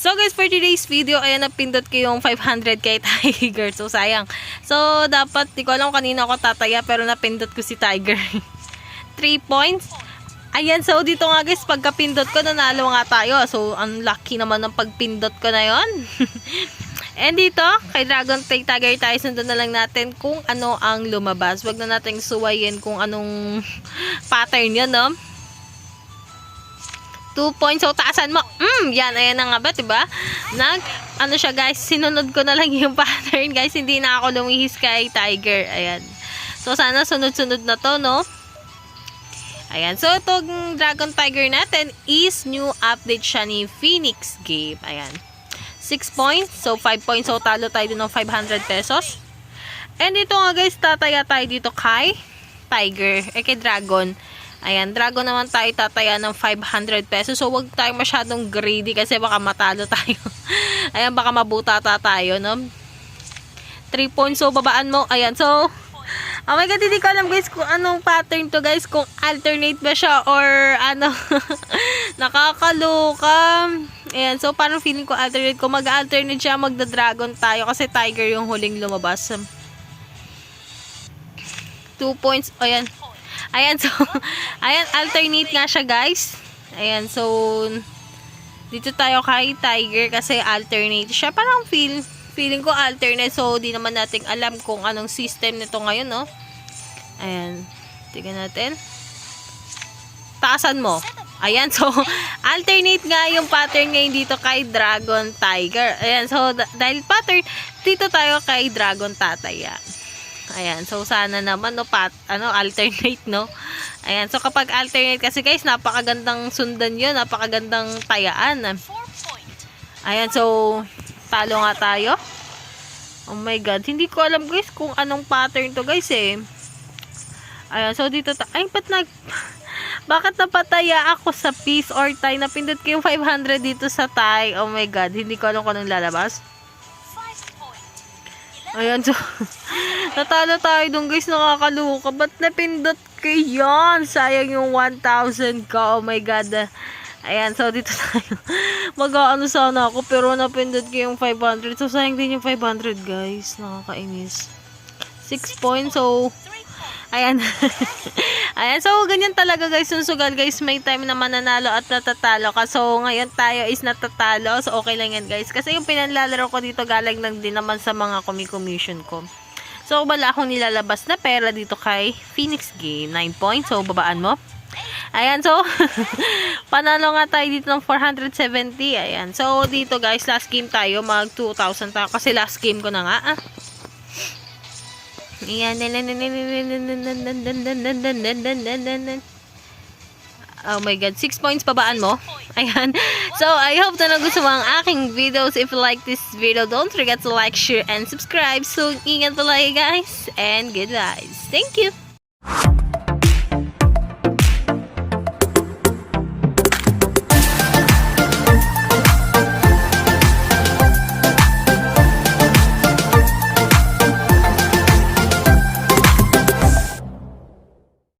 So guys, for today's video, ayan, napindot ko yung 500k Tiger. So sayang. So dapat, di ko alam kanina ako tataya, pero napindot ko si Tiger. 3 points. Ayan, so dito nga guys, pagkapindot ko, nanalo nga tayo. So, ang lucky naman ng pagpindot ko na yon. And dito, kay Dragon Tiger tayo, sundan na lang natin kung ano ang lumabas. Wag na natin suwayin kung anong pattern yun, no? 2 points. So, taasan mo. Yan, ayan na nga ba, diba? Ano siya guys, sinunod ko na lang yung pattern, guys. Hindi na ako lumihis kay Tiger. Ayan. So, sana sunod-sunod na to, no? Ayan. So, itong Dragon Tiger natin is new update siya ni Phoenix Game. Ayan. 6 points. So, 5 points. So, talo tayo din ng 500 pesos. And ito nga guys, tataya tayo dito kay Tiger. Kay Dragon. Ayan. Dragon naman tayo tataya ng 500 pesos. So, wag tayo masyadong greedy kasi baka matalo tayo. Ayan, baka mabutata tayo, no? 3 points. So, babaan mo. Ayan. So, oh my god, hindi ko alam guys kung anong pattern to guys. Kung alternate ba siya or ano. Nakakaloka. Ayan, so parang feeling ko alternate. Kung mag-alternate siya, magda-dragon tayo. Kasi Tiger yung huling lumabas. 2 points. Ayan. Ayan, so, ayan, alternate nga siya guys. Ayan, so, dito tayo kay Tiger kasi alternate siya. Parang feeling ko alternate, so di naman natin alam kung anong system nito ngayon, no? Ayan. Tingnan natin. Taasan mo. Ayan, so, alternate nga yung pattern ngayon dito kay Dragon Tiger. Ayan, so, dahil pattern, dito tayo kay Dragon Tataya. Ayan, so, sana naman, no, alternate, no? Ayan, so, kapag alternate kasi, guys, napakagandang sundan yun, napakagandang tayaan. Ayan, so, talo nga tayo. Oh my god. Hindi ko alam guys kung anong pattern to guys eh. Ayan. So dito ay bakit napataya ako sa piece or tie? Napindot ko yung 500 dito sa tie. Oh my god. Hindi ko alam kung anong lalabas. Ayan. So natalo tayo dun guys. Nakakaluka. Ba't napindot ko yan? Sayang yung 1,000 ka. Oh my god. Ayan, so dito tayo. Mag-aano sana ako, pero napindot ko yung 500. So, sayang din yung 500, guys. Nakakainis. 6 points, so, ayan. Ayan, so, ganyan talaga, guys. Yung sugal, guys, may time na mananalo at natatalo ka. So, ngayon tayo is natatalo. So, okay lang yan, guys. Kasi yung pinanlalaro ko dito, galing lang din naman sa mga commission ko. So, wala akong nilalabas na pera dito kay Phoenix Game. 9 points, so, babaan mo. Ayan, so, panalo nga tayo dito ng 470. Ayan, so, dito guys, last game tayo, mag 2,000 tayo. Kasi last game ko na nga, Ayan, oh my god, 6 points, pabaan mo. Ayan, so, I hope na nagustuhan mo ang aking videos. If you like this video, don't forget to like, share, and subscribe. So, ingat pala guys, and goodbye. Thank you!